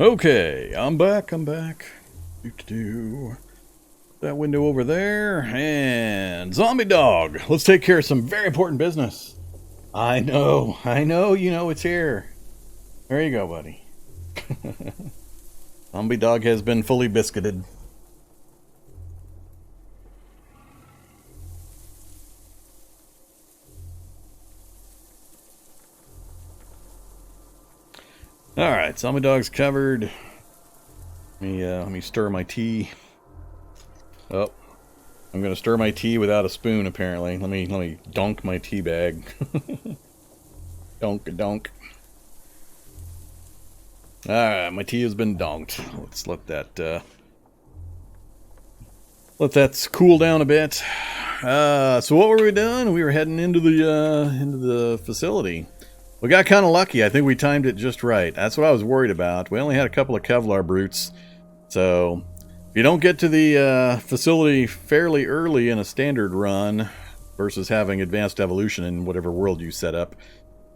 Okay, I'm back. Do that window over there, and zombie dog. Let's take care of some very important business. I know, you know it's here. There you go, buddy. Zombie dog has been fully biscuited. Alright, zombie dog's covered. Let me stir my tea. Oh, I'm gonna stir my tea without a spoon apparently. Let me dunk my tea bag. Dunk. Alright, my tea has been dunked. Let's let that cool down a bit. So what were we doing? We were heading into the facility. We got kind of lucky. I think we timed it just right. That's what I was worried about. We only had a couple of Kevlar brutes. So, if you don't get to the facility fairly early in a standard run versus having advanced evolution in whatever world you set up,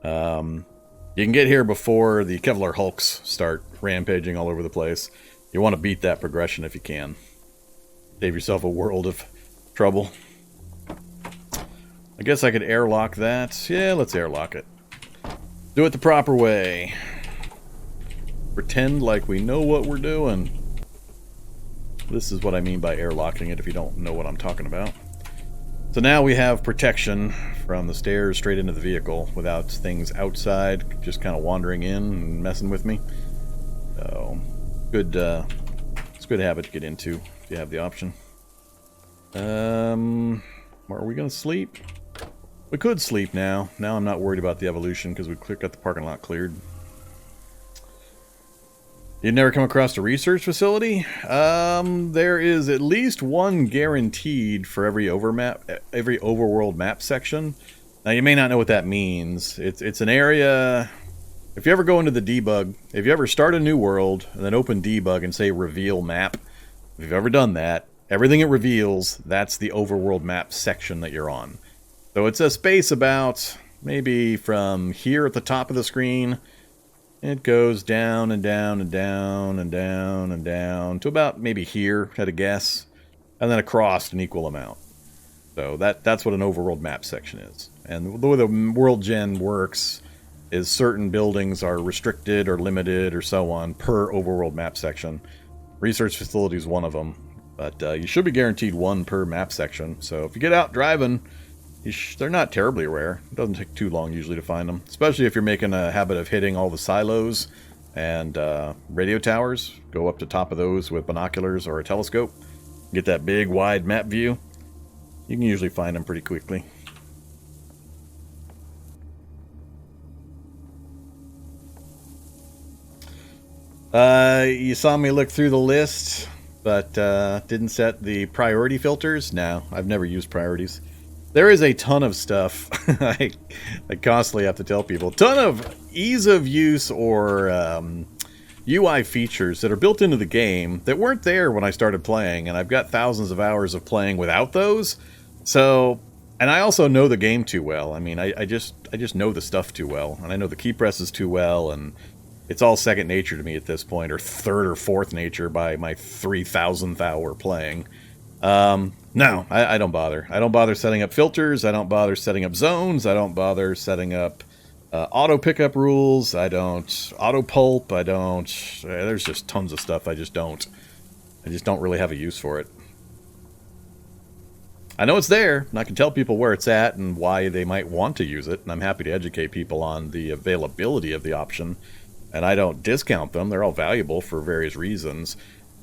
you can get here before the Kevlar hulks start rampaging all over the place. You want to beat that progression if you can. Save yourself a world of trouble. I guess I could airlock that. Yeah, let's airlock it. Do it the proper way. Pretend like we know what we're doing. This is what I mean by airlocking it if you don't know what I'm talking about. So now we have protection from the stairs straight into the vehicle without things outside just kind of wandering in and messing with me. So, good, it's a good habit to get into if you have the option. Are we going to sleep? We could sleep now. Now I'm not worried about the evolution because we got the parking lot cleared. You've never come across a research facility? There is at least one guaranteed for every overworld map section. Now you may not know what that means. It's an area. If you ever go into the debug, if you ever start a new world and then open debug and say reveal map, if you've ever done that, everything it reveals, that's the overworld map section that you're on. So it's a space about maybe from here at the top of the screen. It goes down and down and down and down and down to about maybe here, at a guess, and then across an equal amount. So that's what an overworld map section is. And the way the world gen works is certain buildings are restricted or limited or so on per overworld map section. Research facility is one of them, but you should be guaranteed one per map section. So if you get out driving, they're not terribly rare. It doesn't take too long usually to find them. Especially if you're making a habit of hitting all the silos and radio towers. Go up to top of those with binoculars or a telescope. Get that big wide map view. You can usually find them pretty quickly. You saw me look through the list, but didn't set the priority filters. No, I've never used priorities. There is a ton of stuff, I constantly have to tell people, ton of ease of use or UI features that are built into the game that weren't there when I started playing, and I've got thousands of hours of playing without those. So, and I also know the game too well. I mean, I just know the stuff too well, and I know the key presses too well, and it's all second nature to me at this point, or third or fourth nature by my 3,000th hour playing. No, I don't bother. I don't bother setting up filters. I don't bother setting up zones. I don't bother setting up auto pickup rules. I don't auto pulp. I don't. There's just tons of stuff I just don't really have a use for it. I know it's there, and I can tell people where it's at and why they might want to use it, and I'm happy to educate people on the availability of the option. And I don't discount them. They're all valuable for various reasons.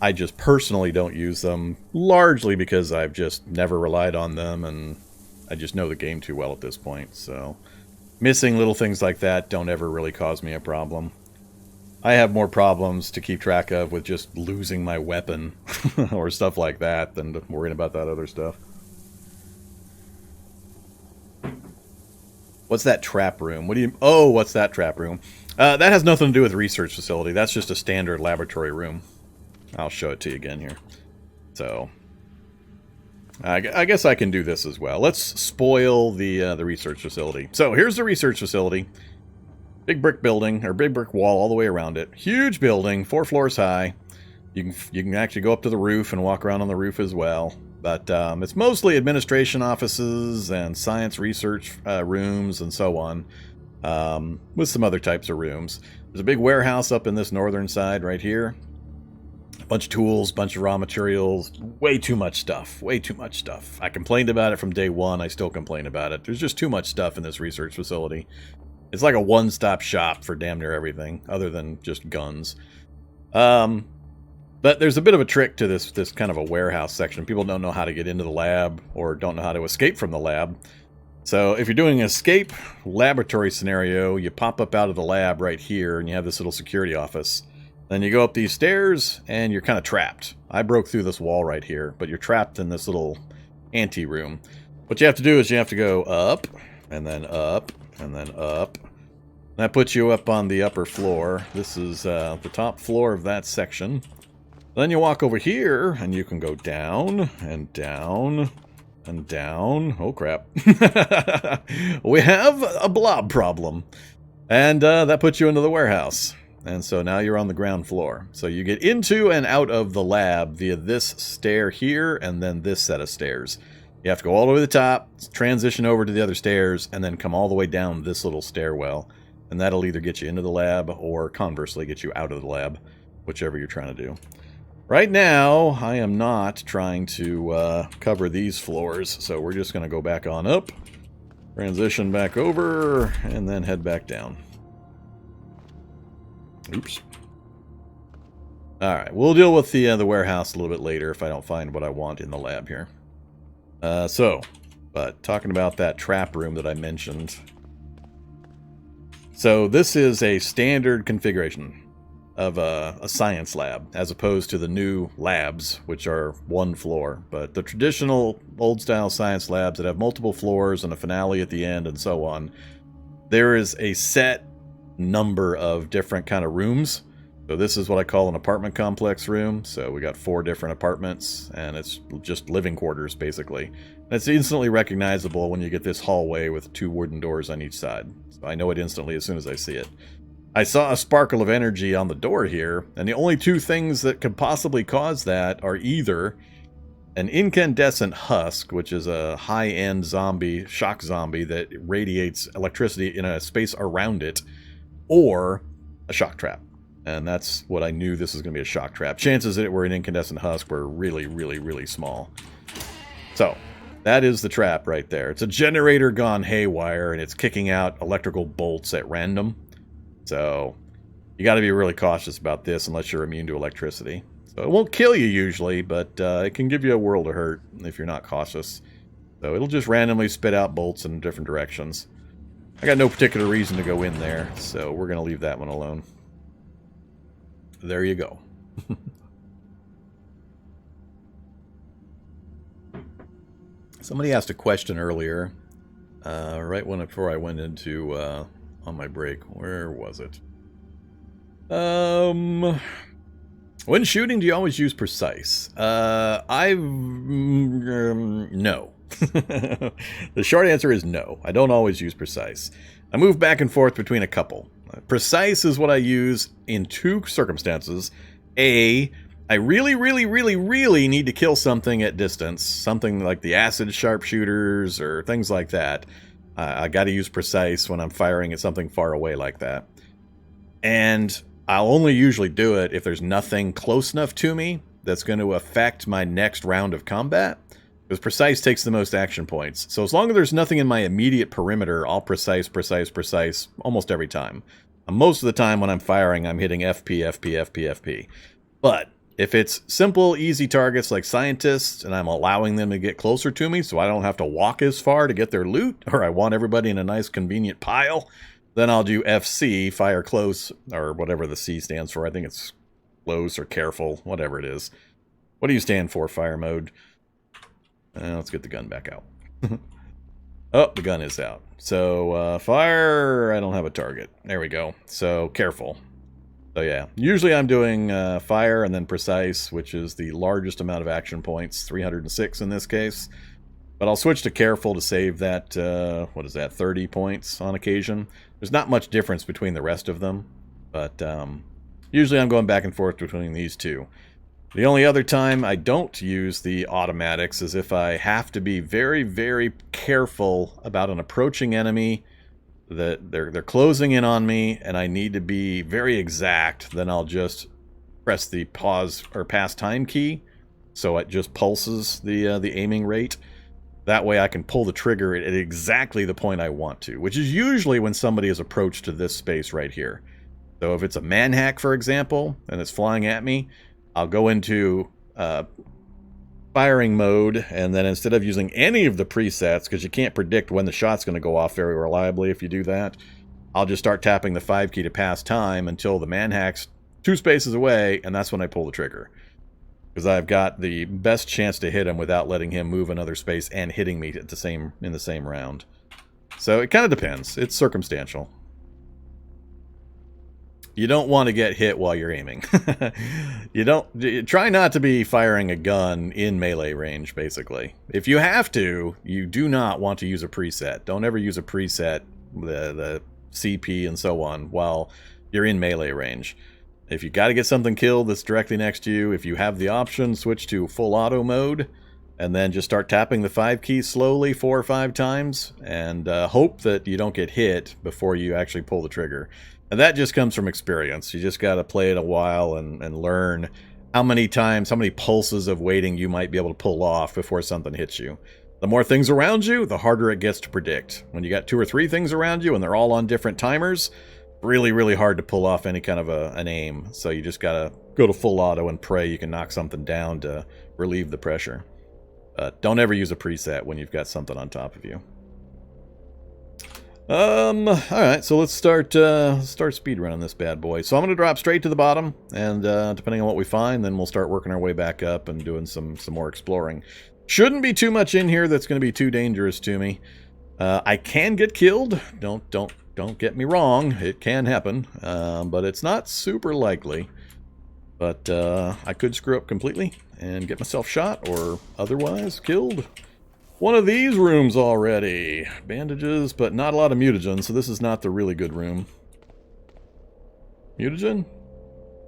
I just personally don't use them, largely because I've just never relied on them, and I just know the game too well at this point. So missing little things like that don't ever really cause me a problem. I have more problems to keep track of with just losing my weapon or stuff like that than worrying about that other stuff. What's that trap room? What do you... Oh, what's that trap room? That has nothing to do with research facility. That's just a standard laboratory room. I'll show it to you again here. So, I guess I can do this as well. Let's spoil the research facility. So, here's the research facility. Big brick building, or big brick wall all the way around it. Huge building, 4 floors high. You can actually go up to the roof and walk around on the roof as well. But it's mostly administration offices and science research rooms and so on, with some other types of rooms. There's a big warehouse up in this northern side right here. A bunch of tools, bunch of raw materials, way too much stuff, way too much stuff. I complained about it from day one, I still complain about it. There's just too much stuff in this research facility. It's like a one-stop shop for damn near everything, other than just guns. But there's a bit of a trick to this kind of a warehouse section. People don't know how to get into the lab, or don't know how to escape from the lab. So if you're doing an escape laboratory scenario, you pop up out of the lab right here, and you have this little security office. Then you go up these stairs, and you're kind of trapped. I broke through this wall right here, but you're trapped in this little ante-room. What you have to do is you have to go up, and then up, and then up. That puts you up on the upper floor. This is the top floor of that section. Then you walk over here, and you can go down, and down, and down. Oh, crap. We have a blob problem. And that puts you into the warehouse. And so now you're on the ground floor. So you get into and out of the lab via this stair here, and then this set of stairs. You have to go all the way to the top, transition over to the other stairs, and then come all the way down this little stairwell. And that'll either get you into the lab, or conversely get you out of the lab, whichever you're trying to do. Right now, I am not trying to cover these floors, so we're just going to go back on up, transition back over, and then head back down. Oops. Alright, we'll deal with the warehouse a little bit later if I don't find what I want in the lab here. But talking about that trap room that I mentioned. So this is a standard configuration of a science lab, as opposed to the new labs, which are one floor. But the traditional old-style science labs that have multiple floors and a finale at the end and so on, there is a set number of different kind of rooms. So this is what I call an apartment complex room. So we got 4 different apartments, and it's just living quarters, basically. And it's instantly recognizable when you get this hallway with 2 wooden doors on each side. So I know it instantly as soon as I see it. I saw a sparkle of energy on the door here, and the only 2 things that could possibly cause that are either an incandescent husk, which is a high-end zombie, shock zombie that radiates electricity in a space around it, or a shock trap. And that's what I knew this was going to be, a shock trap. Chances that it were an incandescent husk were really, really, really small. So, that is the trap right there. It's a generator gone haywire, and it's kicking out electrical bolts at random. So, you got to be really cautious about this unless you're immune to electricity. So, it won't kill you usually, but it can give you a world of hurt if you're not cautious. So, it'll just randomly spit out bolts in different directions. I got no particular reason to go in there, so we're going to leave that one alone. There you go. Somebody asked a question earlier, right before I went into on my break. Where was it? When shooting, do you always use precise? No. The short answer is no. I don't always use precise. I move back and forth between a couple. Precise is what I use in 2 circumstances. A, I really, really, really, really need to kill something at distance. Something like the acid sharpshooters or things like that. I got to use precise when I'm firing at something far away like that. And I'll only usually do it if there's nothing close enough to me that's going to affect my next round of combat. Because precise takes the most action points. So as long as there's nothing in my immediate perimeter, I'll precise almost every time. Most of the time when I'm firing, I'm hitting FP. But if it's simple, easy targets like scientists, and I'm allowing them to get closer to me so I don't have to walk as far to get their loot, or I want everybody in a nice convenient pile, then I'll do FC, fire close, or whatever the C stands for. I think it's close or careful, whatever it is. What do you stand for, fire mode? Let's get the gun back out. Oh, the gun is out. So, fire, I don't have a target. There we go. So, careful. So, yeah. Usually I'm doing fire and then precise, which is the largest amount of action points, 306 in this case. But I'll switch to careful to save that, what is that, 30 points on occasion. There's not much difference between the rest of them, but usually I'm going back and forth between these two. The only other time I don't use the automatics is if I have to be very, very careful about an approaching enemy, that they're closing in on me, and I need to be very exact. Then I'll just press the pause or pass time key, so it just pulses the aiming rate. That way I can pull the trigger at exactly the point I want to, which is usually when somebody is approached to this space right here. So if it's a manhack, for example, and it's flying at me, I'll go into firing mode, and then instead of using any of the presets, because you can't predict when the shot's going to go off very reliably if you do that, I'll just start tapping the 5 key to pass time until the manhack's 2 spaces away, and that's when I pull the trigger. Because I've got the best chance to hit him without letting him move another space and hitting me at in the same round. So it kind of depends. It's circumstantial. You don't want to get hit while you're aiming. Try not to be firing a gun in melee range, basically. If you have to, you do not want to use a preset. Don't ever use a preset, the CP and so on, while you're in melee range. If you got to get something killed that's directly next to you, if you have the option, switch to full auto mode, and then just start tapping the 5 key slowly 4 or 5 times, and hope that you don't get hit before you actually pull the trigger. And that just comes from experience. You just got to play it a while and learn how many times, how many pulses of waiting you might be able to pull off before something hits you. The more things around you, the harder it gets to predict. When you got 2 or 3 things around you and they're all on different timers, really, really hard to pull off any kind of an aim. So you just got to go to full auto and pray you can knock something down to relieve the pressure. Don't ever use a preset when you've got something on top of you. Alright, so let's start speedrunning this bad boy. So I'm going to drop straight to the bottom, and depending on what we find, then we'll start working our way back up and doing some more exploring. Shouldn't be too much in here that's going to be too dangerous to me. I can get killed. Don't get me wrong, it can happen, but it's not super likely. But I could screw up completely and get myself shot or otherwise killed. One of these rooms already. Bandages, but not a lot of mutagen, so this is not the really good room. Mutagen?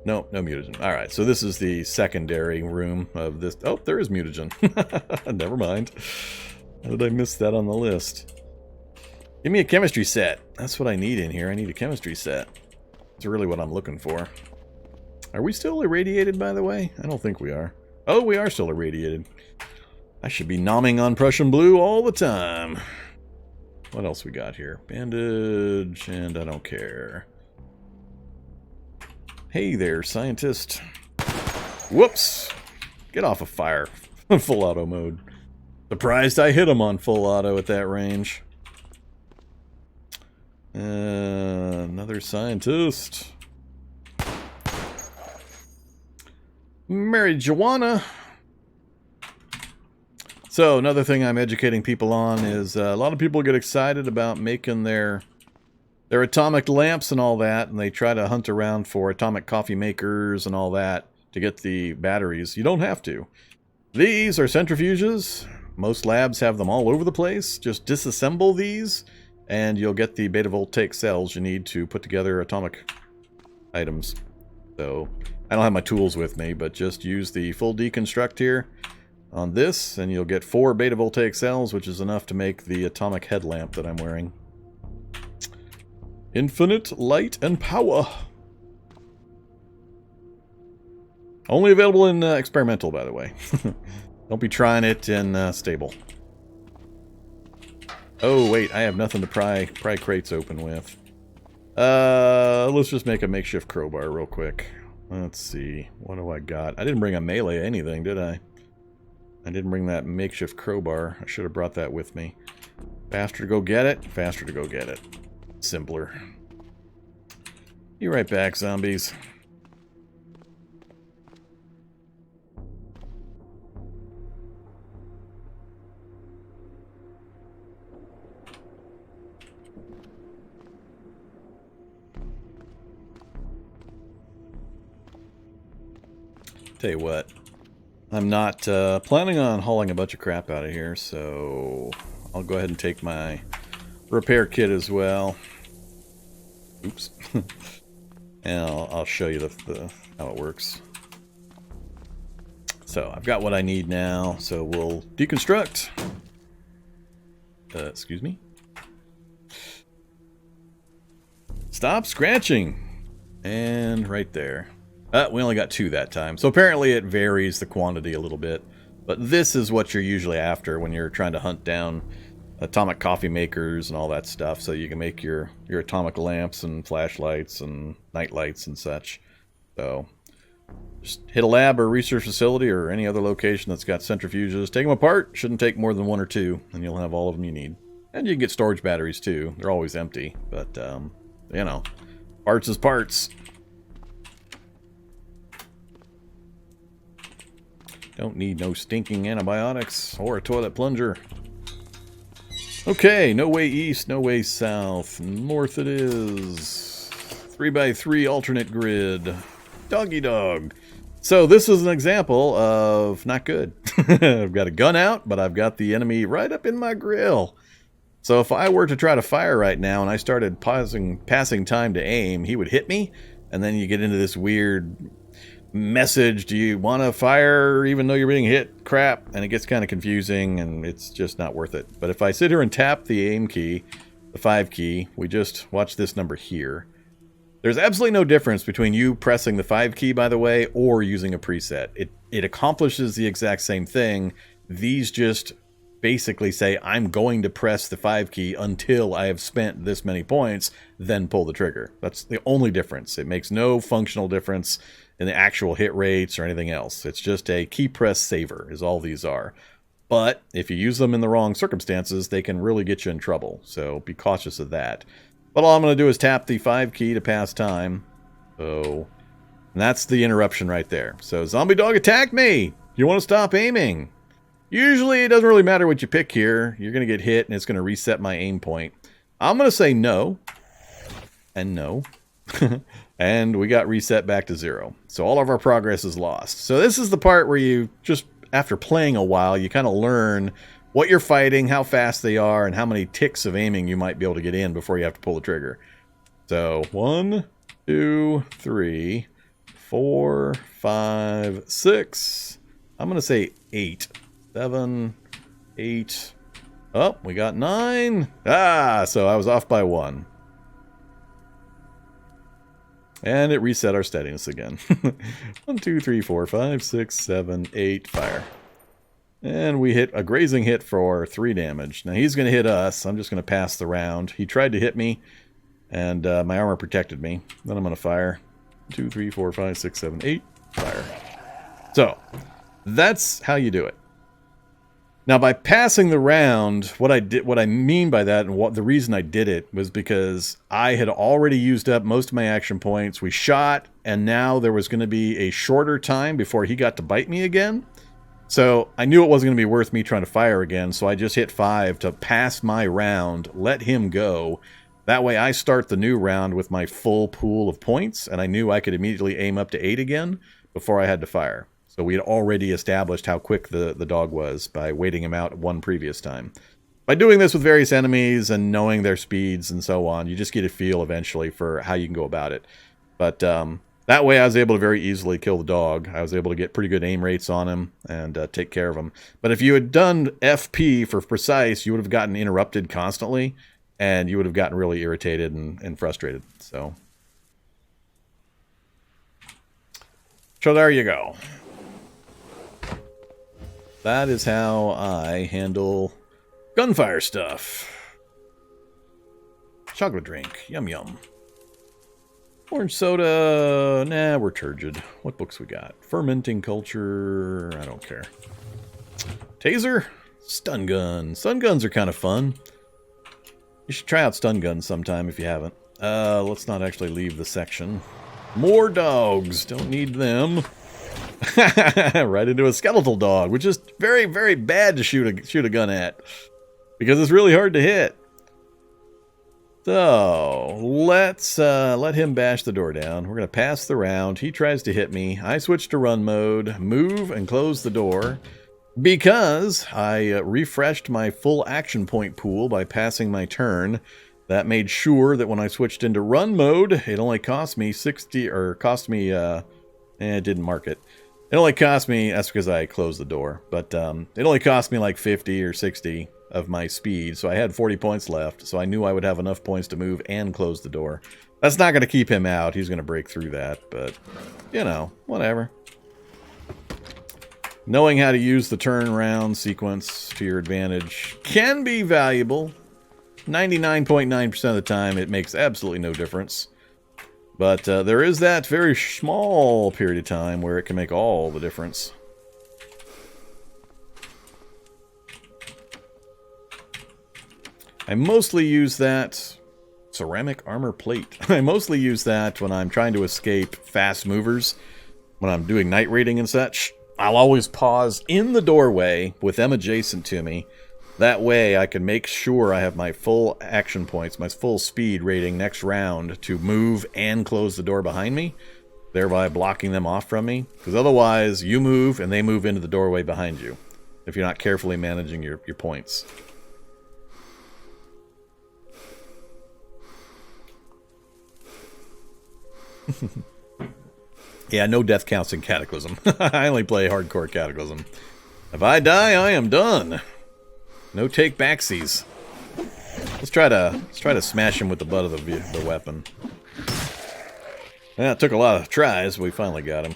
No, no mutagen. Alright, so this is the secondary room of this. Oh, there is mutagen. Never mind. How did I miss that on the list? Give me a chemistry set. That's what I need in here. I need a chemistry set. That's really what I'm looking for. Are we still irradiated, by the way? I don't think we are. Oh, we are still irradiated. I should be nomming on Prussian blue all the time. What else we got here? Bandage, and I don't care. Hey there, scientist. Whoops! Get off of fire. Full auto mode. Surprised I hit him on full auto at that range. Another scientist. Marijuana. So, another thing I'm educating people on is a lot of people get excited about making their atomic lamps and all that, and they try to hunt around for atomic coffee makers and all that to get the batteries. You don't have to. These are centrifuges. Most labs have them all over the place. Just disassemble these, and you'll get the beta voltaic cells you need to put together atomic items. So, I don't have my tools with me, but just use the full deconstruct here on this, and you'll get 4 beta voltaic cells, which is enough to make the atomic headlamp that I'm wearing. Infinite light and power. Only available in experimental, by the way. Don't be trying it in stable. Oh, wait, I have nothing to pry crates open with. Let's just make a makeshift crowbar real quick. Let's see. What do I got? I didn't bring a melee anything, did I? I didn't bring that makeshift crowbar. I should have brought that with me. Faster to go get it, faster to go get it. Simpler. Be right back, zombies. Tell you what. I'm not planning on hauling a bunch of crap out of here, so I'll go ahead and take my repair kit as well. Oops. And I'll show you the how it works. So I've got what I need now, so we'll deconstruct. Excuse me. Stop scratching. And right there. We only got 2 that time. So apparently it varies the quantity a little bit. But this is what you're usually after when you're trying to hunt down atomic coffee makers and all that stuff. So you can make your atomic lamps and flashlights and night lights and such. So just hit a lab or research facility or any other location that's got centrifuges. Take them apart. Shouldn't take more than 1 or 2. And you'll have all of them you need. And you can get storage batteries too. They're always empty. But, you know, parts is parts. Don't need no stinking antibiotics or a toilet plunger. Okay, no way east, no way south. North it is. 3x3 alternate grid. Doggy dog. So this is an example of not good. I've got a gun out, but I've got the enemy right up in my grill. So if I were to try to fire right now and I started passing time to aim, he would hit me. And then you get into this weird message, do you want to fire even though you're being hit crap, and it gets kind of confusing and it's just not worth it. But if I sit here and tap the aim key, the 5 key, we just watch this number here. There's absolutely no difference between you pressing the 5 key, by the way, or using a preset. It accomplishes the exact same thing. These just basically say I'm going to press the 5 key until I have spent this many points, then pull the trigger. That's the only difference. It makes no functional difference in the actual hit rates or anything else. It's just a key press saver is all these are. But if you use them in the wrong circumstances, they can really get you in trouble. So be cautious of that. But all I'm going to do is tap the 5 key to pass time. So, and that's the interruption right there. So zombie dog attacked me. You want to stop aiming? Usually it doesn't really matter what you pick here. You're going to get hit and it's going to reset my aim point. I'm going to say no. And no. And we got reset back to 0. So all of our progress is lost. So this is the part where you just, after playing a while, you kind of learn what you're fighting, how fast they are, and how many ticks of aiming you might be able to get in before you have to pull the trigger. So 1, 2, 3, 4, 5, 6. I'm going to say 8. 7, 8. Oh, we got 9. So I was off by 1. And it reset our steadiness again. 1, 2, 3, 4, 5, 6, 7, 8. Fire. And we hit a grazing hit for 3 damage. Now he's going to hit us. I'm just going to pass the round. He tried to hit me, and my armor protected me. Then I'm going to fire. 2, 3, 4, 5, 6, 7, 8. Fire. So, that's how you do it. Now, by passing the round, what I mean by that, and the reason I did it was because I had already used up most of my action points. We shot, and now there was going to be a shorter time before he got to bite me again. So I knew it wasn't going to be worth me trying to fire again, so I just hit 5 to pass my round, let him go. That way I start the new round with my full pool of points, and I knew I could immediately aim up to 8 again before I had to fire. So we had already established how quick the dog was by waiting him out one previous time. By doing this with various enemies and knowing their speeds and so on, you just get a feel eventually for how you can go about it. But that way I was able to very easily kill the dog. I was able to get pretty good aim rates on him and take care of him. But if you had done FP for precise, you would have gotten interrupted constantly, and you would have gotten really irritated and frustrated. So there you go. That is how I handle gunfire stuff. Chocolate drink. Yum yum. Orange soda. Nah, we're turgid. What books we got? Fermenting culture. I don't care. Taser. Stun gun. Stun guns are kind of fun. You should try out stun guns sometime if you haven't. Let's not actually leave the section. More dogs. Don't need them. Right into a skeletal dog, which is very, very bad to shoot a gun at because it's really hard to hit. So, let's let him bash the door down. We're going to pass the round. He tries to hit me. I switch to run mode, move, and close the door. Because I refreshed my full action point pool by passing my turn. That made sure that when I switched into run mode, it only cost me 60, or cost me, it didn't mark it. It only cost me, that's because I closed the door, but it only cost me like 50 or 60 of my speed, so I had 40 points left, so I knew I would have enough points to move and close the door. That's not going to keep him out, he's going to break through that, but, you know, whatever. Knowing how to use the turnaround sequence to your advantage can be valuable. 99.9% of the time, it makes absolutely no difference. But there is that very small period of time where it can make all the difference. I mostly use that ceramic armor plate. I mostly use that when I'm trying to escape fast movers, when I'm doing night raiding and such. I'll always pause in the doorway with them adjacent to me. That way I can make sure I have my full action points, my full speed rating next round to move and close the door behind me, thereby blocking them off from me. Because otherwise, you move and they move into the doorway behind you if you're not carefully managing your points. Yeah, no death counts in Cataclysm. I only play hardcore Cataclysm. If I die, I am done. No take backsies. Let's try to smash him with the butt of the weapon. Yeah, it took a lot of tries, but we finally got him.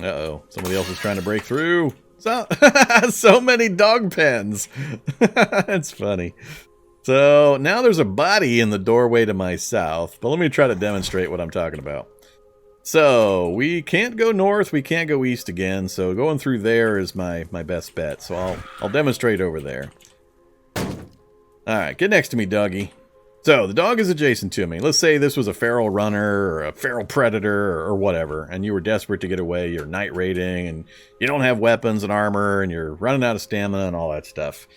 Uh-oh, somebody else is trying to break through. So many dog pens. That's funny. So now there's a body in the doorway to my south, but let me try to demonstrate what I'm talking about. So we can't go north, we can't go east again, so going through there is my best bet. So I'll demonstrate over there. Alright, get next to me, doggy. So the dog is adjacent to me. Let's say this was a feral runner or a feral predator or whatever, and you were desperate to get away, you're night raiding, and you don't have weapons and armor, and you're running out of stamina and all that stuff.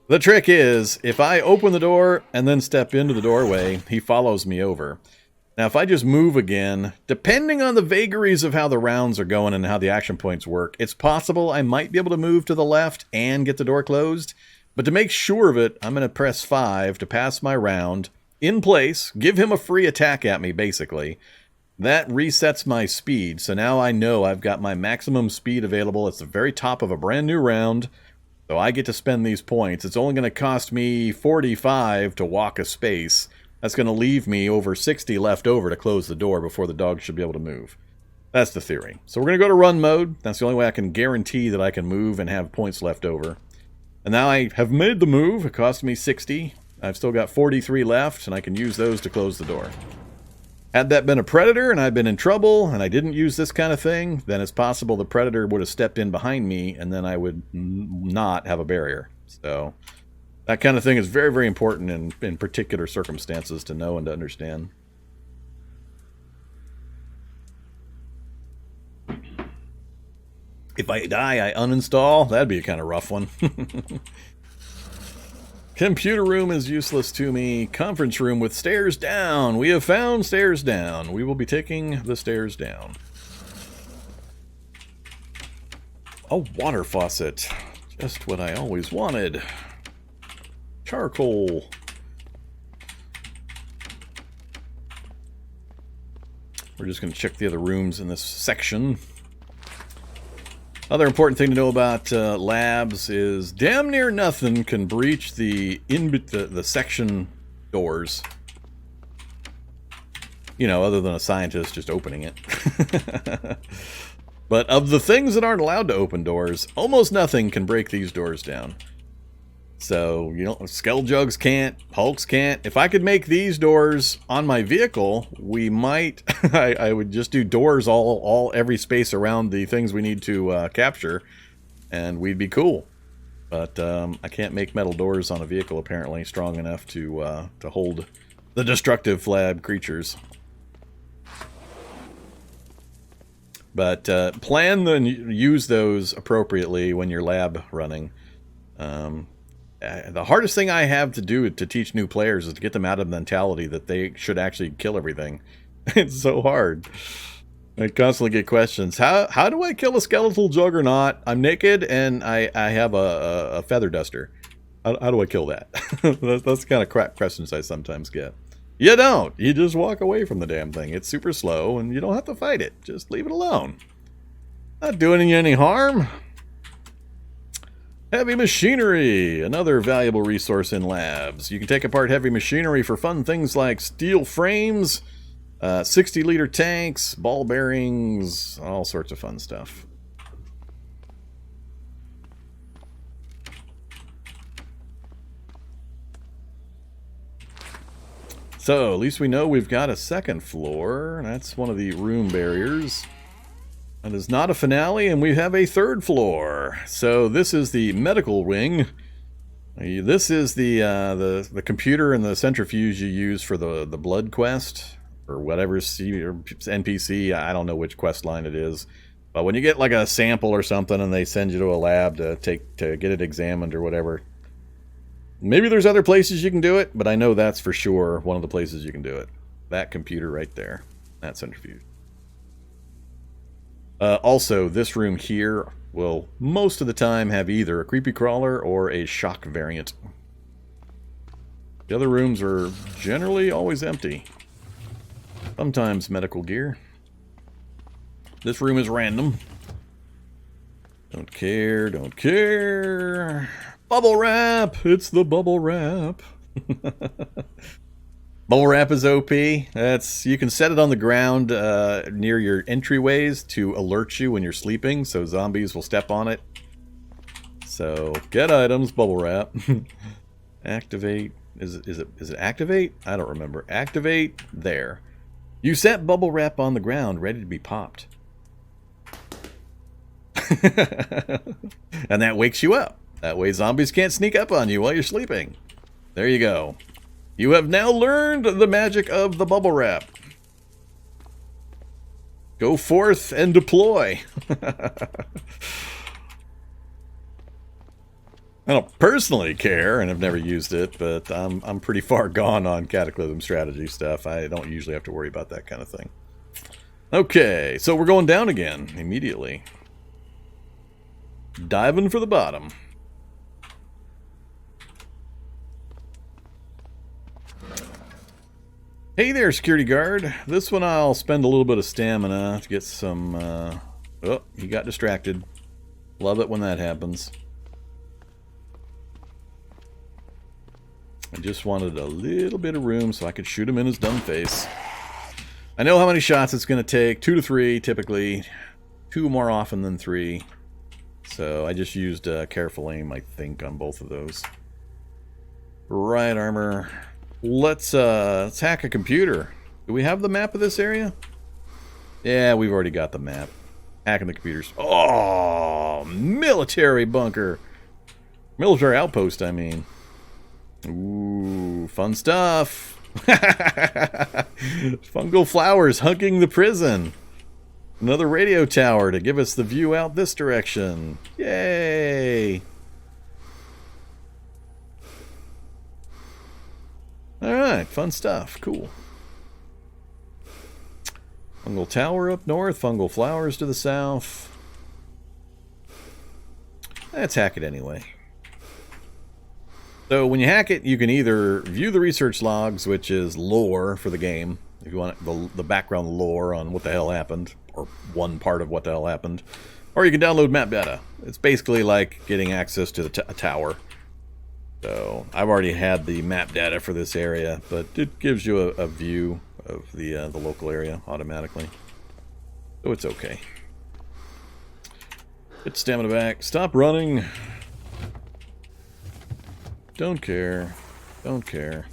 The trick is, if I open the door and then step into the doorway, he follows me over. Now, if I just move again, depending on the vagaries of how the rounds are going and how the action points work, it's possible I might be able to move to the left and get the door closed. But to make sure of it, I'm going to press 5 to pass my round in place, give him a free attack at me, basically. That resets my speed, so now I know I've got my maximum speed available. It's the very top of a brand new round. So I get to spend these points. It's only going to cost me 45 to walk a space. That's going to leave me over 60 left over to close the door before the dog should be able to move. That's the theory. So we're going to go to run mode. That's the only way I can guarantee that I can move and have points left over. And now I have made the move. It cost me 60. I've still got 43 left, and I can use those to close the door. Had that been a predator and I'd been in trouble and I didn't use this kind of thing, then it's possible the predator would have stepped in behind me and then I would not have a barrier. So that kind of thing is very, very important in particular circumstances to know and to understand. If I die, I uninstall. That'd be a kind of rough one. Computer room is useless to me. Conference room with stairs down. We have found stairs down. We will be taking the stairs down. A water faucet. Just what I always wanted. Charcoal. We're just going to check the other rooms in this section. Other important thing to know about labs is damn near nothing can breach the section doors. You know, other than a scientist just opening it. But of the things that aren't allowed to open doors, almost nothing can break these doors down. So, you know, Skulljugs can't, Hulks can't. If I could make these doors on my vehicle, we might, I would just do doors every space around the things we need to capture, and we'd be cool. But I can't make metal doors on a vehicle, apparently, strong enough to hold the destructive flab creatures. But plan and use those appropriately when you're lab running. The hardest thing I have to do to teach new players is to get them out of the mentality that they should actually kill everything. It's so hard. I constantly get questions. How do I kill a skeletal juggernaut? I'm naked and I have a feather duster. How do I kill that? That's the kind of crap questions I sometimes get. You don't. You just walk away from the damn thing. It's super slow and you don't have to fight it. Just leave it alone. Not doing you any harm. Heavy machinery, another valuable resource in labs. You can take apart heavy machinery for fun things like steel frames, 60-liter tanks, ball bearings, all sorts of fun stuff. So, at least we know we've got a second floor. That's one of the room barriers. It is not a finale, and we have a third floor. So this is the medical wing. This is the computer and the centrifuge you use for the blood quest, or whatever NPC. I don't know which quest line it is. But when you get like a sample or something, and they send you to a lab to get it examined or whatever. Maybe there's other places you can do it, but I know that's for sure one of the places you can do it. That computer right there, that centrifuge. Also, this room here will most of the time have either a creepy crawler or a shock variant. The other rooms are generally always empty. Sometimes medical gear. This room is random. Don't care, don't care. Bubble wrap! It's the bubble wrap. Bubble wrap is OP. You can set it on the ground near your entryways to alert you when you're sleeping, so zombies will step on it. So get items, bubble wrap. Activate. Is it activate? I don't remember. Activate there. You set bubble wrap on the ground, ready to be popped. And that wakes you up. That way zombies can't sneak up on you while you're sleeping. There you go. You have now learned the magic of the bubble wrap. Go forth and deploy. I don't personally care and have never used it, but I'm pretty far gone on Cataclysm strategy stuff. I don't usually have to worry about that kind of thing. Okay, so we're going down again immediately. Diving for the bottom. Hey there, security guard. This one I'll spend a little bit of stamina to get some... Oh, he got distracted. Love it when that happens. I just wanted a little bit of room so I could shoot him in his dumb face. I know how many shots it's going to take. 2 to 3, typically. 2 more often than 3. So I just used careful aim, I think, on both of those. Right armor... Let's hack a computer. Do we have the map of this area? Yeah, we've already got the map. Hacking the computers. Oh, military bunker. Military outpost, I mean. Ooh, fun stuff. Fungal flowers hugging the prison. Another radio tower to give us the view out this direction. Yay! Alright, fun stuff. Cool. Fungal tower up north, fungal flowers to the south. Let's hack it anyway. So when you hack it, you can either view the research logs, which is lore for the game, if you want the background lore on what the hell happened, or one part of what the hell happened, or you can download map data. It's basically like getting access to a tower. So I've already had the map data for this area, but it gives you a view of the local area automatically. So it's okay. Get stamina back. Stop running. Don't care. Don't care.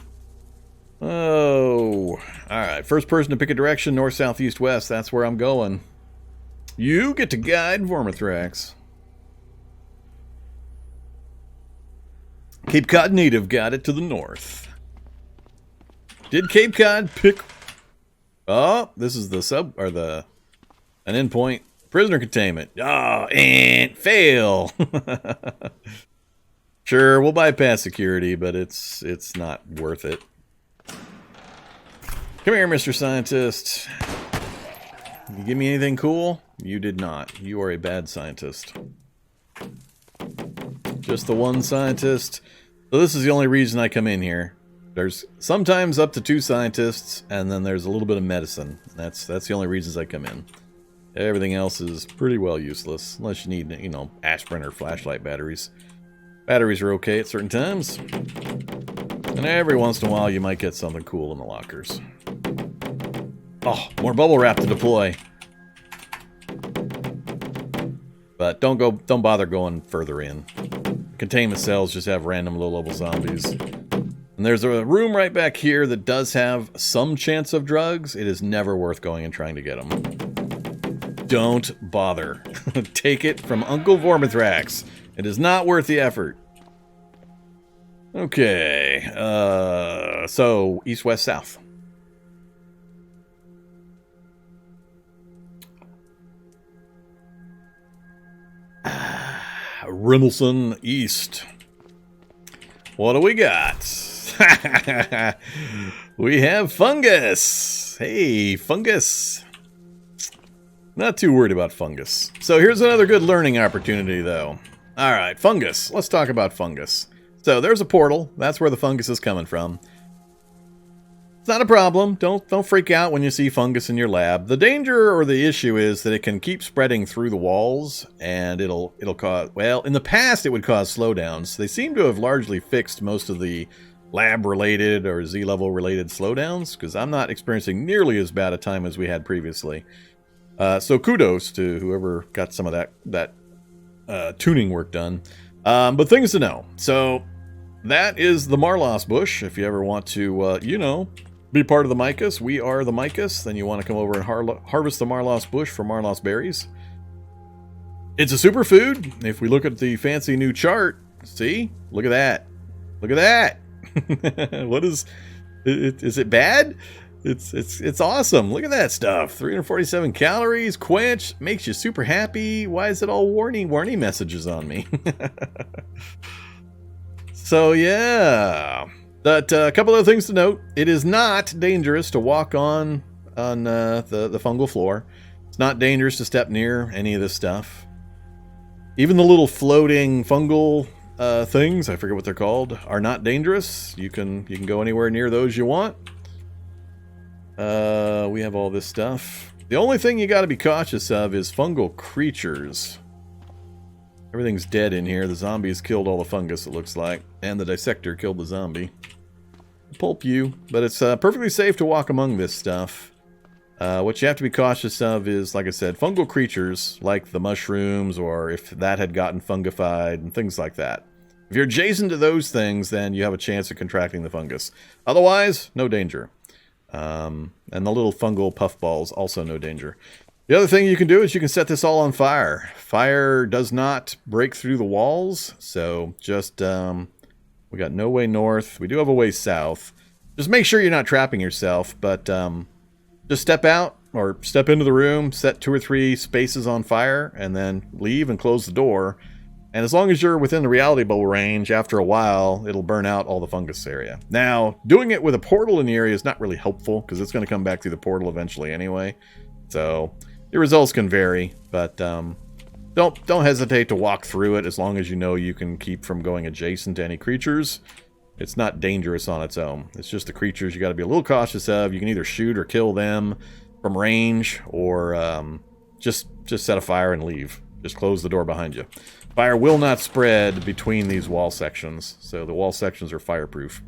Oh. Alright, first person to pick a direction, north, south, east, west. That's where I'm going. You get to guide Vormithrax. Cape Cod native got it to the north. Did Cape Cod pick... Oh, this is the an endpoint. Prisoner containment. Oh, and fail. Sure, we'll bypass security, but it's not worth it. Come here, Mr. Scientist. You give me anything cool? You did not. You are a bad scientist. Just the one scientist. So this is the only reason I come in here. There's sometimes up to 2 scientists, and then there's a little bit of medicine. That's the only reasons I come in. Everything else is pretty well useless, unless you need, you know, aspirin or flashlight batteries. Batteries are okay at certain times. And every once in a while you might get something cool in the lockers. Oh, more bubble wrap to deploy. But don't bother going further in. Containment cells just have random low-level zombies. And there's a room right back here that does have some chance of drugs. It is never worth going and trying to get them. Don't bother. Take it from Uncle Vormithrax. It is not worth the effort. Okay, so east, west, south. Rimelson East. What do we got? We have Fungus. Hey, Fungus. Not too worried about Fungus. So here's another good learning opportunity, though. All right, Fungus. Let's talk about Fungus. So there's a portal. That's where the fungus is coming from. It's not a problem. Don't freak out when you see fungus in your lab. The danger or the issue is that it can keep spreading through the walls, and it'll cause, well, in the past it would cause slowdowns. They seem to have largely fixed most of the lab-related or Z-level related slowdowns, because I'm not experiencing nearly as bad a time as we had previously. So kudos to whoever got some of that tuning work done. But things to know. So that is the Marlos bush. If you ever want to, you know, be part of the Micas, we are the Micas, then you want to come over and harvest the Marlos bush for Marlos berries. It's a superfood. If we look at the fancy new chart, see? Look at that. Look at that. What is it bad? It's awesome. Look at that stuff. 347 calories, quench, makes you super happy. Why is it all warning messages on me? So yeah, but a couple of things to note. It is not dangerous to walk on the fungal floor. It's not dangerous to step near any of this stuff. Even the little floating fungal things, I forget what they're called, are not dangerous. You can go anywhere near those you want. We have all this stuff. The only thing you got to be cautious of is fungal creatures. Everything's dead in here. The zombies killed all the fungus, it looks like. And the dissector killed the zombie. Pulp you. But it's perfectly safe to walk among this stuff. What you have to be cautious of is, like I said, fungal creatures, like the mushrooms, or if that had gotten fungified, and things like that. If you're adjacent to those things, then you have a chance of contracting the fungus. Otherwise, no danger. And the little fungal puffballs, also no danger. The other thing you can do is you can set this all on fire. Fire does not break through the walls, so just, we got no way north. We do have a way south. Just make sure you're not trapping yourself, but just step out or step into the room, set 2 or 3 spaces on fire, and then leave and close the door. And as long as you're within the reality bubble range, after a while, it'll burn out all the fungus area. Now, doing it with a portal in the area is not really helpful, because it's going to come back through the portal eventually anyway. So, your results can vary, but don't hesitate to walk through it as long as you know you can keep from going adjacent to any creatures. It's not dangerous on its own. It's just the creatures you got to be a little cautious of. You can either shoot or kill them from range, or just set a fire and leave. Just close the door behind you. Fire will not spread between these wall sections, so the wall sections are fireproof.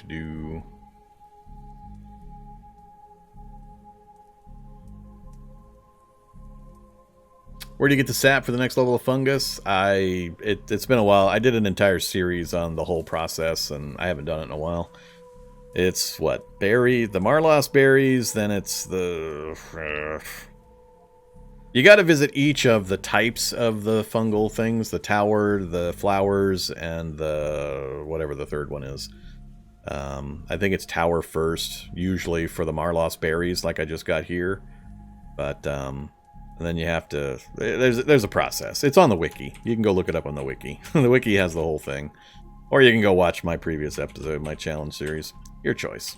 Do. Where do you get the sap for the next level of fungus? It's been a while. I did an entire series on the whole process, and I haven't done it in a while. It's what? The Marlos berries, then it's the... You got to visit each of the types of the fungal things. The tower, the flowers, and the... whatever the third one is. I think it's tower first, usually for the Marlos berries, like I just got here. But and then you have to. There's a process. It's on the wiki. You can go look it up on the wiki. The wiki has the whole thing, or you can go watch my previous episode, my challenge series. Your choice.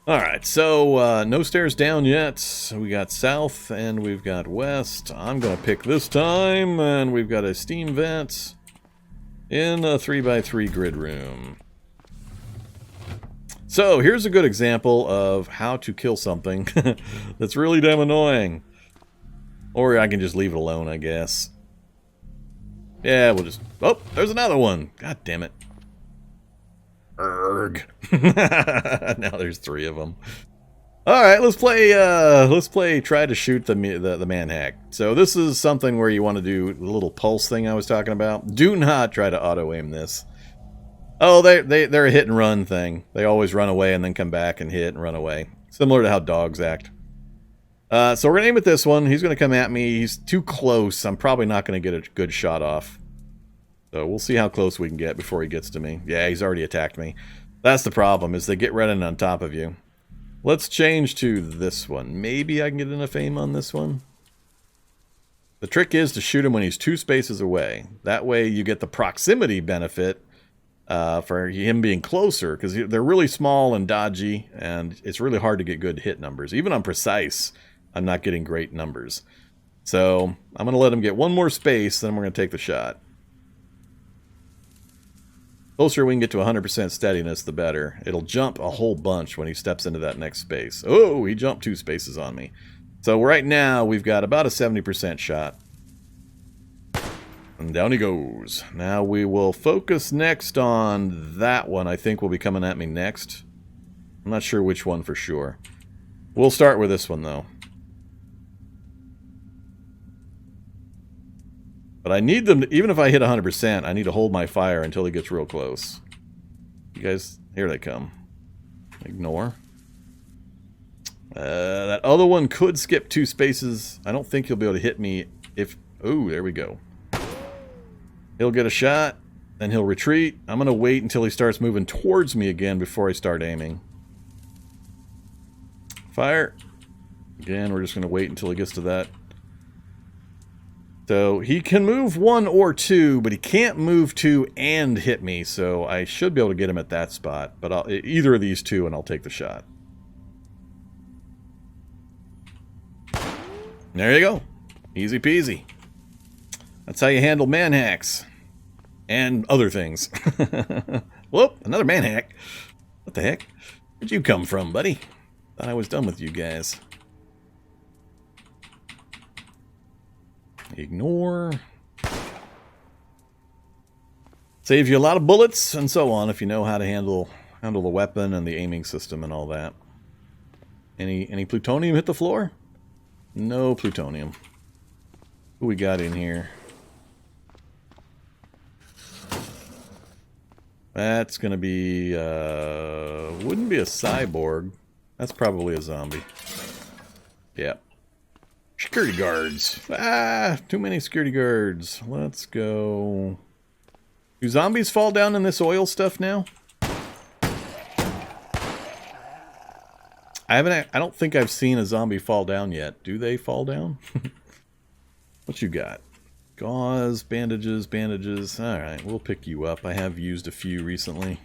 All right, so no stairs down yet. We got south and we've got west. I'm gonna pick this time, and we've got a steam vent in a 3x3 grid room. So here's a good example of how to kill something that's really damn annoying. Or I can just leave it alone, I guess. Yeah, we'll just... Oh, there's another one. God damn it. Erg. Now there's 3 of them. All right, let's play try to shoot the man hack. So this is something where you want to do the little pulse thing I was talking about. Do not try to auto aim this. Oh, they're a hit and run thing. They always run away and then come back and hit and run away. Similar to how dogs act. So we're gonna aim at this one. He's gonna come at me. He's too close. I'm probably not gonna get a good shot off. So we'll see how close we can get before he gets to me. Yeah, he's already attacked me. That's the problem, is they get running on top of you. Let's change to this one. Maybe I can get enough aim on this one. The trick is to shoot him when he's 2 spaces away. That way you get the proximity benefit for him being closer, because they're really small and dodgy, and it's really hard to get good hit numbers. Even on precise, I'm not getting great numbers. So I'm going to let him get 1 more space, then we're going to take the shot. The closer we can get to 100% steadiness, the better. It'll jump a whole bunch when he steps into that next space. Oh, he jumped 2 spaces on me. So right now, we've got about a 70% shot. And down he goes. Now we will focus next on that one. I think will be coming at me next. I'm not sure which one for sure. We'll start with this one, though. But I need them to, even if I hit 100%, I need to hold my fire until he gets real close. You guys, here they come. Ignore. That other one could skip 2 spaces. I don't think he'll be able to hit me if... Oh, there we go. He'll get a shot, then he'll retreat. I'm going to wait until he starts moving towards me again before I start aiming. Fire. Again, we're just going to wait until he gets to that. So he can move 1 or 2, but he can't move 2 and hit me, so I should be able to get him at that spot. But either of these 2 and I'll take the shot. There you go. Easy peasy. That's how you handle man hacks. And other things. Whoop, another man hack. What the heck? Where'd you come from, buddy? Thought I was done with you guys. Ignore. Saves you a lot of bullets and so on if you know how to handle the weapon and the aiming system and all that. Any plutonium hit the floor? No plutonium. Who we got in here? That's gonna be wouldn't be a cyborg. That's probably a zombie. Yeah. Security guards. Ah, too many security guards. Let's go. Do zombies fall down in this oil stuff now? I don't think I've seen a zombie fall down yet. Do they fall down? What you got? Gauze, bandages, bandages. Alright, we'll pick you up. I have used a few recently.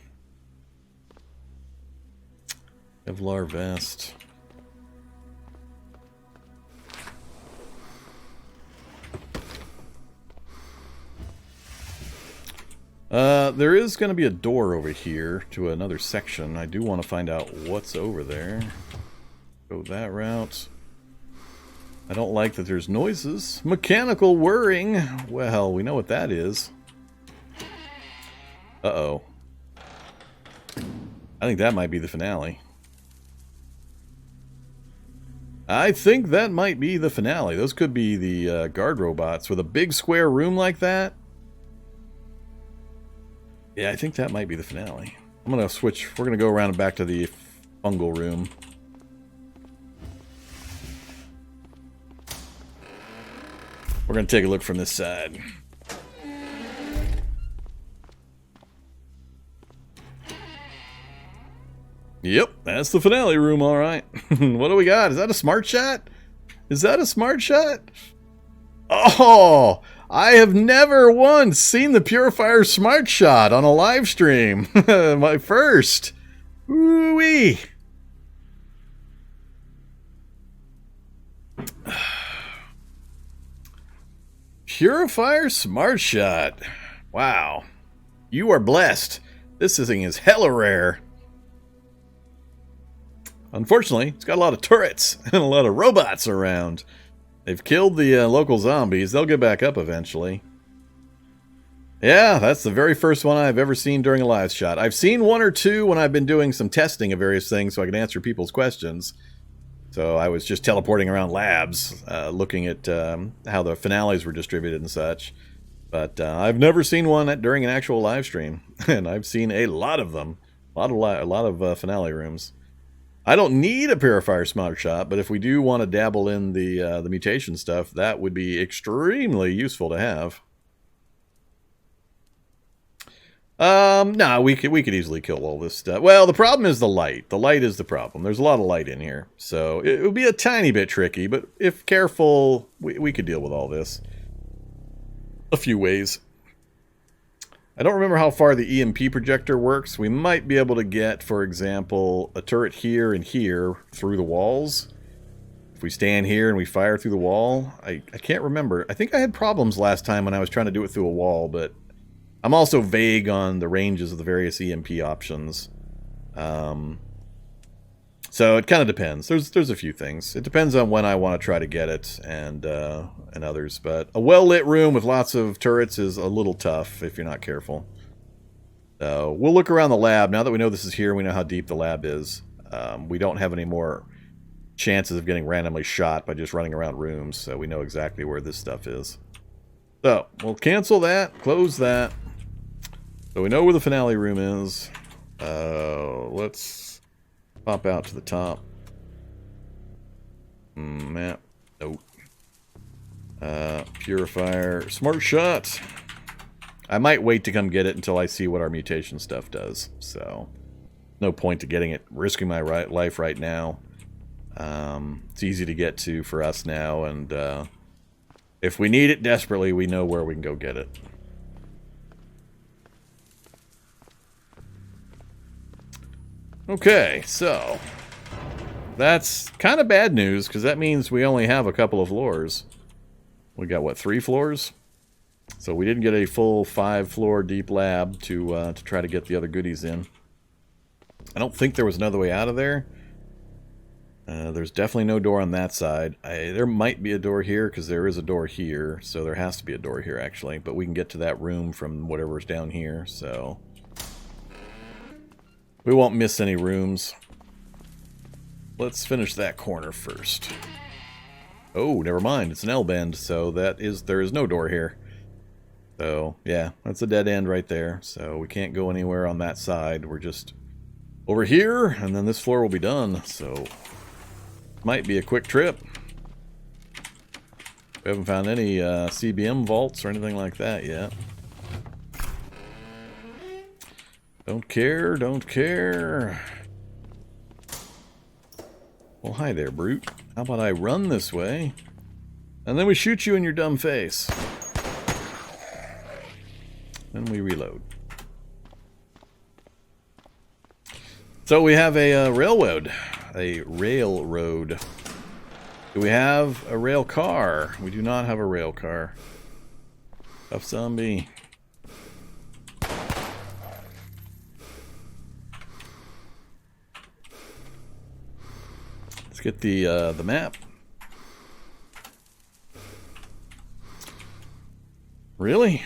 Kevlar vest. There is going to be a door over here to another section. I do want to find out what's over there. Go that route. I don't like that there's noises. Mechanical whirring. Well, we know what that is. Uh-oh. I think that might be the finale. I think that might be the finale. Those could be the guard robots with a big square room like that. Yeah, I think that might be the finale. I'm going to switch. We're going to go around and back to the fungal room. We're going to take a look from this side. Yep, that's the finale room, all right. What do we got? Is that a smart shot? Is that a smart shot? Oh, I have never once seen the Purifier smart shot on a live stream. My first. Ooh-wee. Purifier smart shot. Wow. You are blessed. This thing is hella rare. Unfortunately, it's got a lot of turrets and a lot of robots around. They've killed the local zombies. They'll get back up eventually. Yeah, that's the very first one I've ever seen during a live shot. I've seen one or two when I've been doing some testing of various things so I can answer people's questions. So I was just teleporting around labs, looking at how the finales were distributed and such. But I've never seen one during an actual live stream, and I've seen a lot of them, a lot of finale rooms. I don't need a Purifier smart shot, but if we do want to dabble in the mutation stuff, that would be extremely useful to have. No, we could easily kill all this stuff. Well, the problem is the light. The light is the problem. There's a lot of light in here, so it would be a tiny bit tricky, but if careful, we could deal with all this a few ways. I don't remember how far the EMP projector works. We might be able to get, for example, a turret here and here through the walls. If we stand here and we fire through the wall, I can't remember. I think I had problems last time when I was trying to do it through a wall, but I'm also vague on the ranges of the various EMP options. So it kind of depends. There's a few things. It depends on when I want to try to get it and others. But a well-lit room with lots of turrets is a little tough if you're not careful. So we'll look around the lab. Now that we know this is here, we know how deep the lab is. We don't have any more chances of getting randomly shot by just running around rooms, so we know exactly where this stuff is. So we'll cancel that, close that. So we know where the finale room is. Let's pop out to the top. Map. Nope. Purifier. Smart shot. I might wait to come get it until I see what our mutation stuff does. So, no point to getting it, risking my life right now. It's easy to get to for us now, and if we need it desperately, we know where we can go get it. Okay, so that's kind of bad news, because that means we only have a couple of floors. We got, what, 3 floors? So we didn't get a full 5-floor deep lab to try to get the other goodies in. I don't think there was another way out of there. There's definitely no door on that side. There might be a door here, because there is a door here, so there has to be a door here, actually. But we can get to that room from whatever's down here, so we won't miss any rooms. Let's finish that corner first. Oh, never mind. It's an L-bend, so there is no door here. So, yeah, that's a dead end right there. So we can't go anywhere on that side. We're just over here, and then this floor will be done. So, might be a quick trip. We haven't found any CBM vaults or anything like that yet. Don't care, don't care. Well, hi there, brute. How about I run this way, and then we shoot you in your dumb face. Then we reload. So we have a railroad. A railroad. Do we have a rail car? We do not have a rail car. Tough zombie. Let's get the map. Really?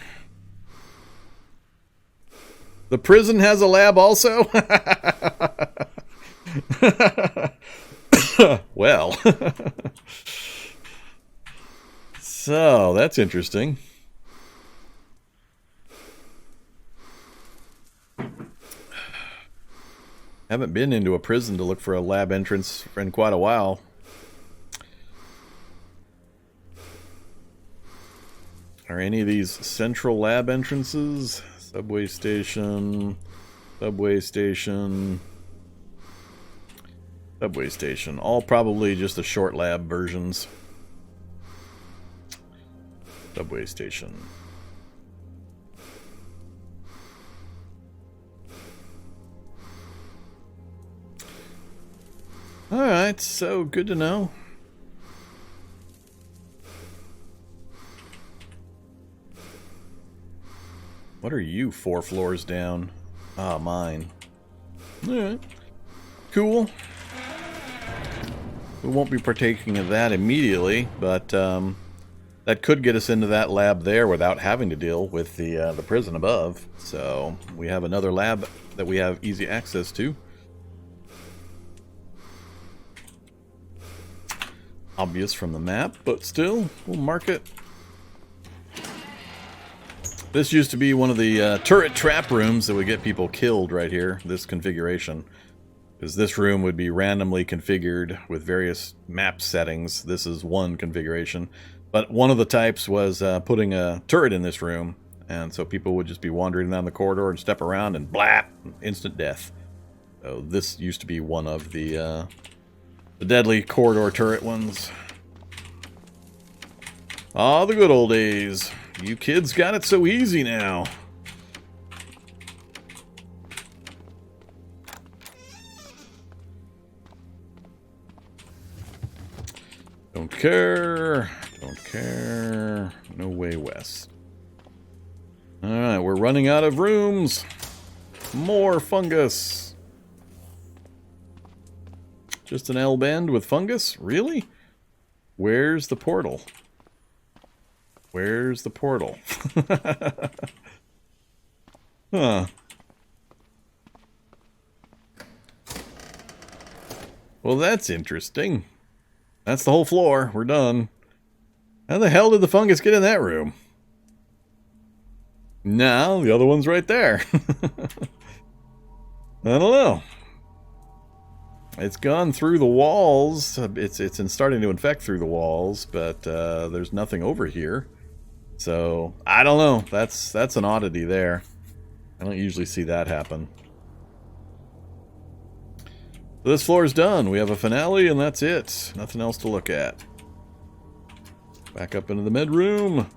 The prison has a lab also? Well. So, that's interesting. Haven't been into a prison to look for a lab entrance in quite a while. Are any of these central lab entrances? Subway station. Subway station. Subway station. All probably just the short lab versions. Subway station. Alright, so good to know. What are you 4 floors down? Ah, mine. Alright. Cool. We won't be partaking of that immediately, but that could get us into that lab there without having to deal with the prison above. So we have another lab that we have easy access to. Obvious from the map, but still, we'll mark it. This used to be one of the turret trap rooms that would get people killed right here, this configuration. Because this room would be randomly configured with various map settings. This is one configuration. But one of the types was putting a turret in this room. And so people would just be wandering down the corridor and step around and blap, instant death. So this used to be one of the deadly corridor turret ones. Ah, the good old days. You kids got it so easy now. Don't care. Don't care. No way west. Alright, we're running out of rooms. More fungus. Just an L bend with fungus? Really? Where's the portal? Where's the portal? Huh. Well, that's interesting. That's the whole floor. We're done. How the hell did the fungus get in that room? No, the other one's right there. I don't know. It's gone through the walls. It's starting to infect through the walls, but there's nothing over here. So, I don't know. That's an oddity there. I don't usually see that happen. So this floor is done. We have a finale, and that's it. Nothing else to look at. Back up into the med room.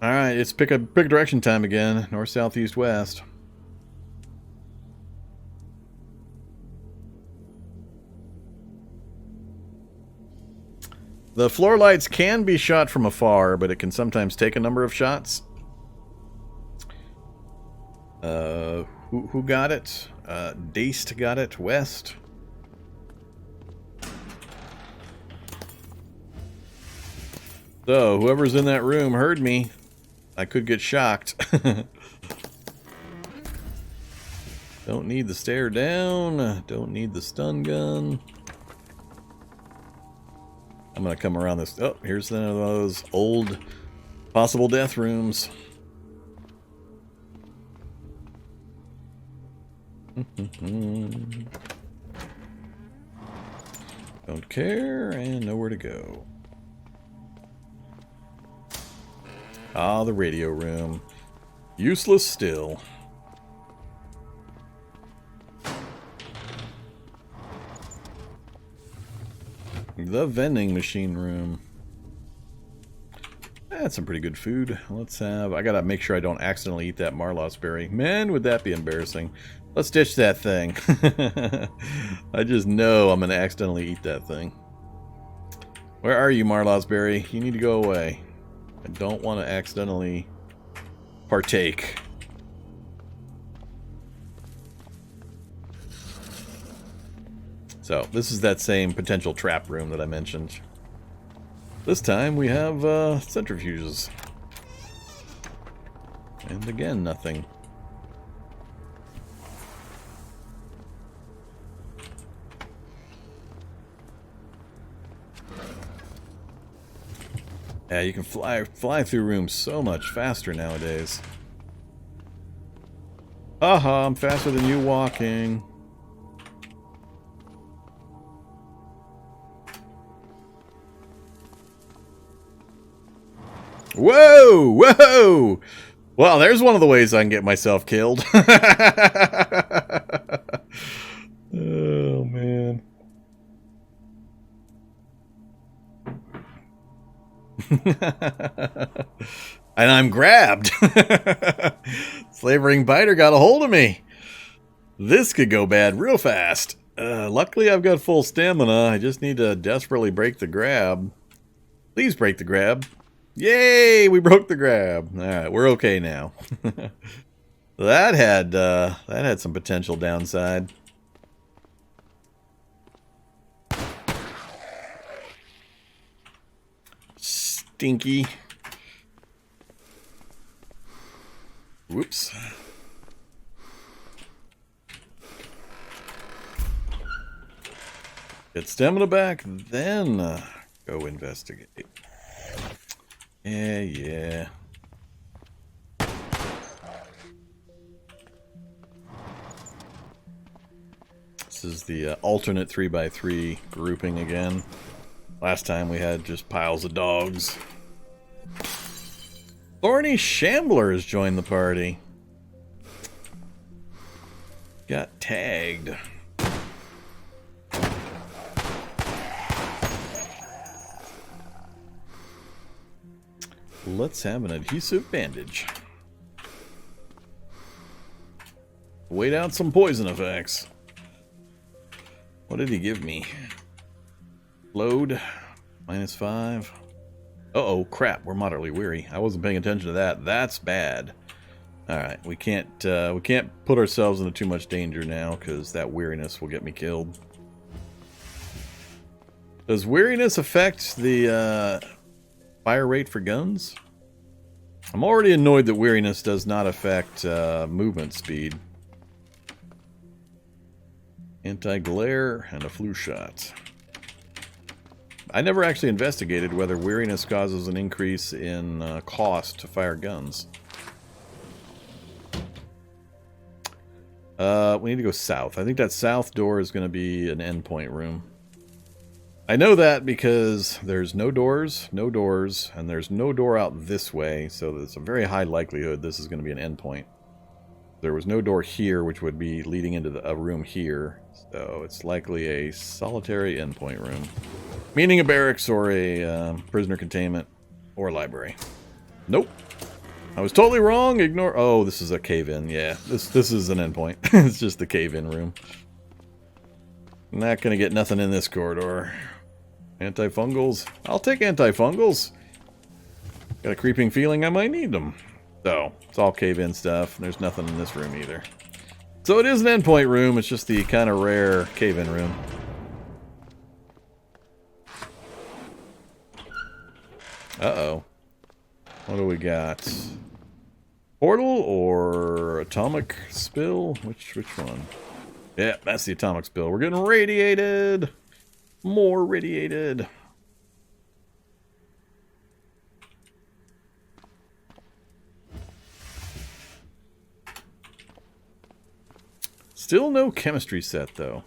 Alright, it's pick direction time again. North, south, east, west. The floor lights can be shot from afar, but it can sometimes take a number of shots. Who got it? Daced got it. West. So, whoever's in that room heard me. I could get shocked. Don't need the stare down. Don't need the stun gun. I'm gonna come around this. Oh, here's one of those old possible death rooms. Don't care, and nowhere to go. Ah, the radio room. Useless still. The vending machine room. That's some pretty good food. Let's have... I gotta make sure I don't accidentally eat that Marlos berry. Man, would that be embarrassing. Let's ditch that thing. I just know I'm gonna accidentally eat that thing. Where are you, Marlos berry? You need to go away. I don't want to accidentally partake. So, this is that same potential trap room that I mentioned. This time we have centrifuges. And again, nothing. Yeah, you can fly through rooms so much faster nowadays. Haha, I'm faster than you walking. Whoa! Whoa! Well, there's one of the ways I can get myself killed. And I'm grabbed. Slavering Biter got a hold of me. This could go bad real fast. Luckily, I've got full stamina. I just need to desperately break the grab. Please break the grab. Yay! We broke the grab. All right, we're okay now. That had some potential downside. Stinky. Whoops. Get stamina back, then go investigate. Yeah. This is the alternate 3x3 grouping again. Last time we had just piles of dogs. Thorny Shambler has joined the party. Got tagged. Let's have an adhesive bandage. Wait out some poison effects. What did he give me? Load. -5. Uh-oh, crap. We're moderately weary. I wasn't paying attention to that. That's bad. Alright, we can't put ourselves into too much danger now, because that weariness will get me killed. Does weariness affect the fire rate for guns? I'm already annoyed that weariness does not affect movement speed. Anti-glare and a flu shot. I never actually investigated whether weariness causes an increase in cost to fire guns. We need to go south. I think that south door is going to be an endpoint room. I know that because there's no doors, and there's no door out this way, so there's a very high likelihood this is going to be an endpoint. There was no door here, which would be leading into a room here, so it's likely a solitary endpoint room. Meaning a barracks or a prisoner containment or a library. Nope. I was totally wrong. Ignore. Oh, this is a cave-in. Yeah, this is an endpoint. It's just the cave-in room. Not gonna get nothing in this corridor. Antifungals. I'll take antifungals. Got a creeping feeling I might need them. So it's all cave-in stuff. There's nothing in this room either. So it is an endpoint room. It's just the kind of rare cave-in room. Uh-oh. What do we got? Portal or atomic spill? Which one? Yeah, that's the atomic spill. We're getting radiated. More radiated. Still no chemistry set, though.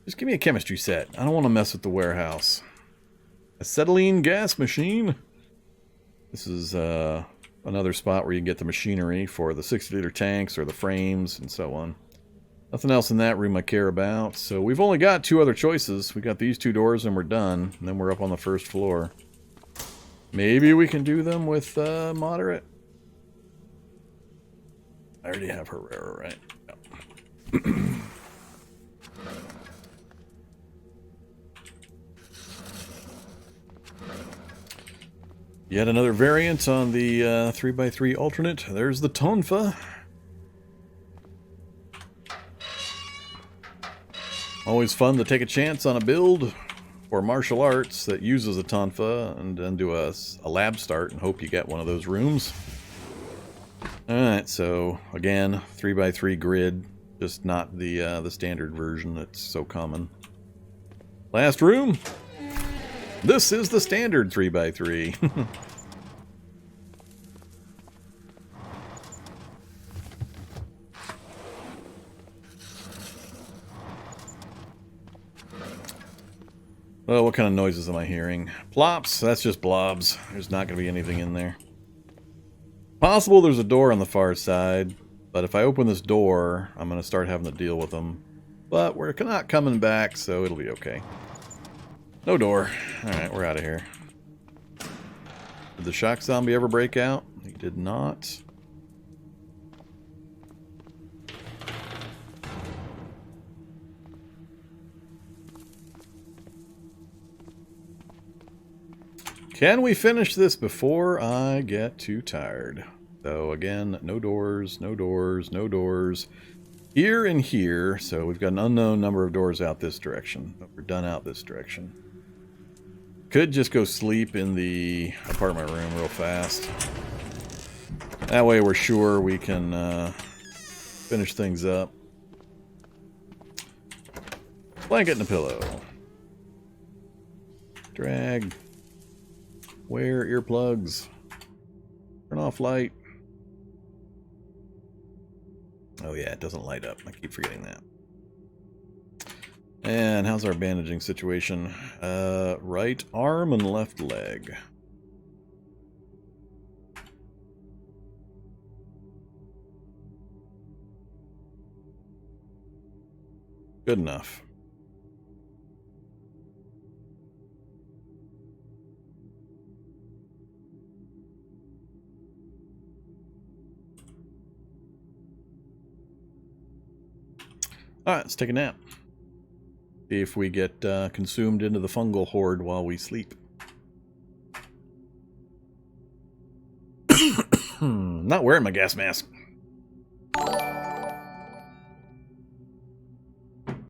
Just give me a chemistry set. I don't want to mess with the warehouse. Acetylene gas machine. This is another spot where you can get the machinery for the 60-liter tanks or the frames and so on. Nothing else in that room I care about. So we've only got two other choices. We got these two doors and we're done. And then we're up on the first floor. Maybe we can do them with moderate. I already have Herrera, right? Yep. Yet another variant on the 3x3 alternate. There's the Tonfa. Always fun to take a chance on a build for martial arts that uses a Tonfa and then do a lab start and hope you get one of those rooms. Alright, so again, 3x3 grid, just not the standard version that's so common. Last room. This is the standard 3x3. Well, what kind of noises am I hearing? Plops, that's just blobs. There's not going to be anything in there. Possible there's a door on the far side, but if I open this door, I'm going to start having to deal with them. But we're not coming back, so it'll be okay. No door. Alright, we're out of here. Did the shock zombie ever break out? He did not. Can we finish this before I get too tired? So again, no doors, no doors, no doors. Here and here, so we've got an unknown number of doors out this direction. But we're done out this direction. Could just go sleep in the apartment room real fast. That way we're sure we can finish things up. Blanket and a pillow. Drag. Wear earplugs. Turn off light. Oh yeah, it doesn't light up. I keep forgetting that. And how's our bandaging situation? Right arm and left leg. Good enough. Alright, let's take a nap. See if we get consumed into the fungal horde while we sleep. Not wearing my gas mask.